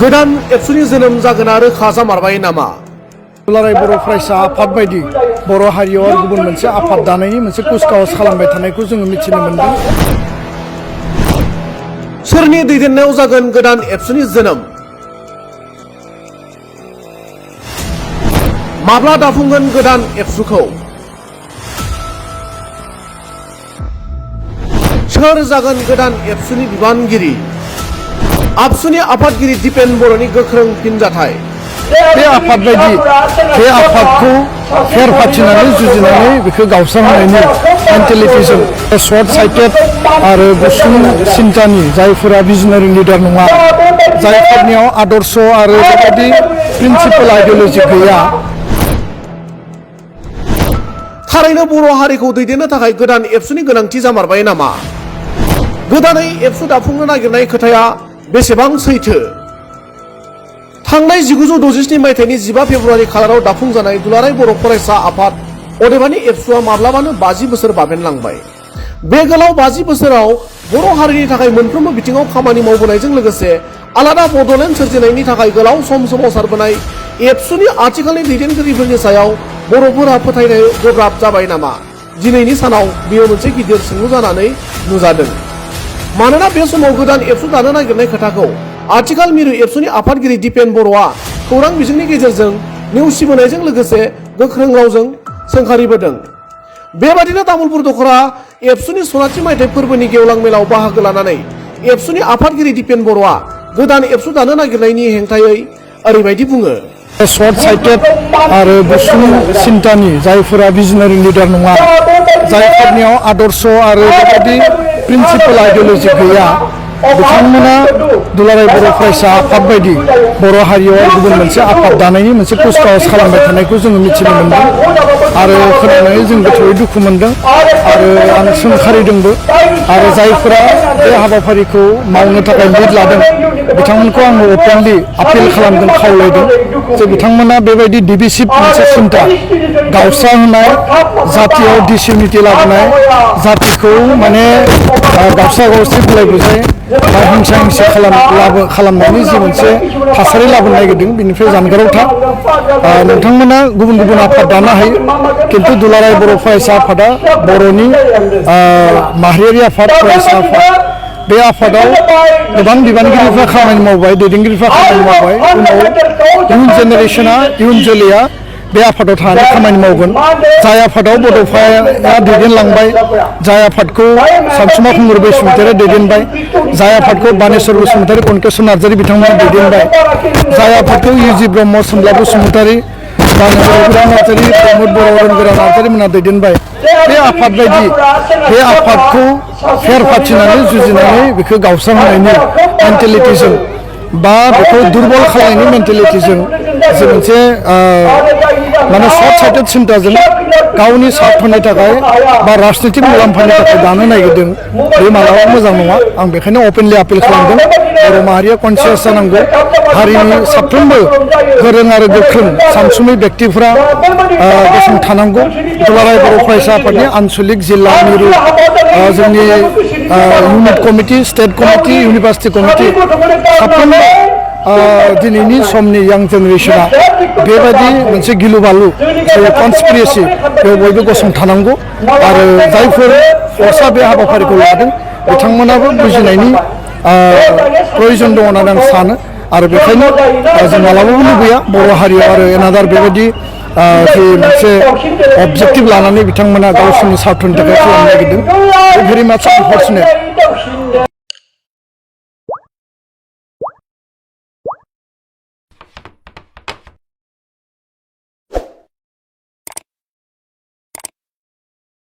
गोदान एबसुनि जोनोम जागोन आरो रोखा जामारबाय नामा? दुलाराय बर' फरायसा आफाद बायदि बर' हारियाव गुबुन मोनसे आफाद दानायनि मोनसे कुचकावाज खालामबाय थानायखौ जोङो मिथिनो मोनदों। सोरनि दैदेननायाव जागोन गोदान एबसुनि जोनोम? माब्ला दाफुंगोन गोदान एबसुखौ? सोर जागोन गोदान एबसुनि बिबानगिरि? आबसुनि आफादगिरि दिपेन बर'नि गोख्रों फिनजाथाय। बे आफाद बायदि बे आफादखौ फेर फाथिनानै जुजिनानै बेखौ गावस्राहोनायनि मेन्टेलिटिजों सर्ट साइटेड आरो गुसुं सिन्तानि जायफोरा भिजनारि लिडार नङा, जायफोरनियाव आदर्श आरो बेबायदि प्रिन्सिपाल आइडिय'लजि गैया। थारैनो बर' हारिखौ दैदेननो थाखाय गोदान एबसुनि गोनांथि जामारबाय नामा? गोदानै एबसु दाफुंनो नागिरनाय खोथाया बेसेबां सैथो? थांनाय 1967 मायथाइनि 15 फेब्रुवारि खालाराव दाफुंजानाय दुलाराय बर' फरायसा आफाद अदेबानि एबसुआ माब्लाबानो 50 बोसोर बाबेनलांबाय। बे गोलाव 50 बोसोराव बर' हारिनि थाखाय मोनफ्रोमबो बिथिङाव खामानि मावबोनायजों लोगोसे आलादा बड'लेण्ड सोरजिनायनि थाखाय गोलाव सम सोमावसारबोनाय एबसुनि आथिखालनि दैदेनगिरिफोरनि सायाव बर'फोरा फोथायनो गोब्राब जाबाय नामा? दिनैनि सानाव बेयो मोनसे गिदिर सोंलु जानानै नुजादों। मानोना बे समाव गोदान एबसु दानो नागिरनाय खोथाखौ आथिखाल मिरु एबसुनि आफादगिरि दिपेन बर'आ खौरां बिजोंनि गेजेरजों नेवसिबोनायजों लोगोसे गोख्रों रावजों सोंखारिबोदों। बेबादिनो तामुलपुर दखरा एबसुनि सनाथि मायथाइ फोरबोनि गेवलां मेलाव बाहागो लानानै एबसुनि आफादगिरि दिपेन बर'आ गोदान एबसु दानो नागिरनायनि हेंथायै ओरैबायदि बुङो। सर्ट साइटेड आरो गुसुं सिन्तानि जायफोरा भिजनारि लिडार नङा, जायफोरनियाव आदर्श आरो बेबायदि प्रिन्सिपाल आइडिय'लजि गैया, बिथांमोना दुलाराय बर' फरायसा आफाद बायदि बर' हारियाव गुबुन मोनसे आफाद दानायनि मोनसे कुचकावाज खालामबाय थानायखौ जोङो मिथिनो मोनदों आरो खोनानानै जों गोथौयै दुखु मोनदों आरो आं सोंखारिदोंबो। आरो जायफोरा बे हाबाफारिखौ मावनो थाखाय लिड लादों बिथांमोनखौ आङो अपेनलि आपिल खालामदों, खावलायदों जे बिथांमोना बेबायदि डिभिसिभ मोनसे सिन्ता, गावस्राहोनाय, जातियाव डिसइउनिटि लाबोनाय, जातिखौ माने गावस्रा गावस्रि बुलाय बुजाय हिंसा हिंसि खालामनायनि जि मोनसे थासारि लाबोनो नागिरदों बेनिफ्राय जानगाराव था। नोंथांमोना गुबुन गुबुन आफाद दानो हायो, किन्तु दुलाराय बर' फरायसा आफादा बर'नि माहारियारि आफाद, फरायसा आफाद। बे आफादाव गोबां बिबानगिरिफ्रा खामानि मावबाय, दैदेनगिरिफ्रा खामानि मावबाय। उनाव इयुन जेनेरेसना, इयुन जोलैया बे आफादाव थानानै खामानि मावगोन। जाय आफादाव बड'फाया दैदेनलांबाय, जाय आफादखौ सानसुमा खुंगुर बसुमतारिया दैदेनबाय, जाय आफादखौ बानेश्वर बसुमतारि, कनकेश्वर नार्जारि बिथांमोना दैदेनबाय, जाय आफादखौ इउजि ब्रह्म, सोमला बसुमतारि, बानेश्वर नार्जारि, प्रमद बर', रंगोरा नार्जारि मोनहा दैदेनबाय। बे आफाद बायदि बे आफादखौ फेर फाथिनानै जुजिनानै बेखौ गावस्राहोनायनि मेन्टेलिटिजों बा बेखौ दुरबल खालामनायनि मेन्टेलिटिजों जे मोनसे माने सर्ट साइटेड सिन्ताजों गावनि स्वार्थनि थाखाय बा राजनितिक मुलाम्फानि थाखाय दानो नागिरदों, बे मालाबा मोजां नङा। आं बेखायनो अपेनलि आपिल खालामदों, बर' माहारिया कनसियास जानांगौ, हारिनि साफ्रोमबो गोरों आरो गोख्रों सानसुमै बेक्तिफ्रा गसंथानांगौ। दुलाराय बर' फरायसा आफादनि आन्सलिक, जिल्ला, मिरु, जोंनि unit committee, state committee, university committee साफ्रोमबो दिनैनि समनि यां जेनेरेसना बेबायदि मोनसे गिलु बालु कनस्पिरेसि बेयाव बयबो गसंथानांगौ आरो जायफोर फर्सआ बे हाबाफारिखौ लादों बिथांमोनाबो बुजिनायनि प्रयजन दङ होननानै आं सानो। आरो बेखायनो जों मालाबाबो लुबैया बर' हारियाव आरो एनादार बेबायदि जि मोनसे अबजेक्टिभ लानानै बिथांमोना गावसोरनि स्वार्थनि थाखाय खालामनो नागिरदों। भेरि माच आनफर्चुनेट।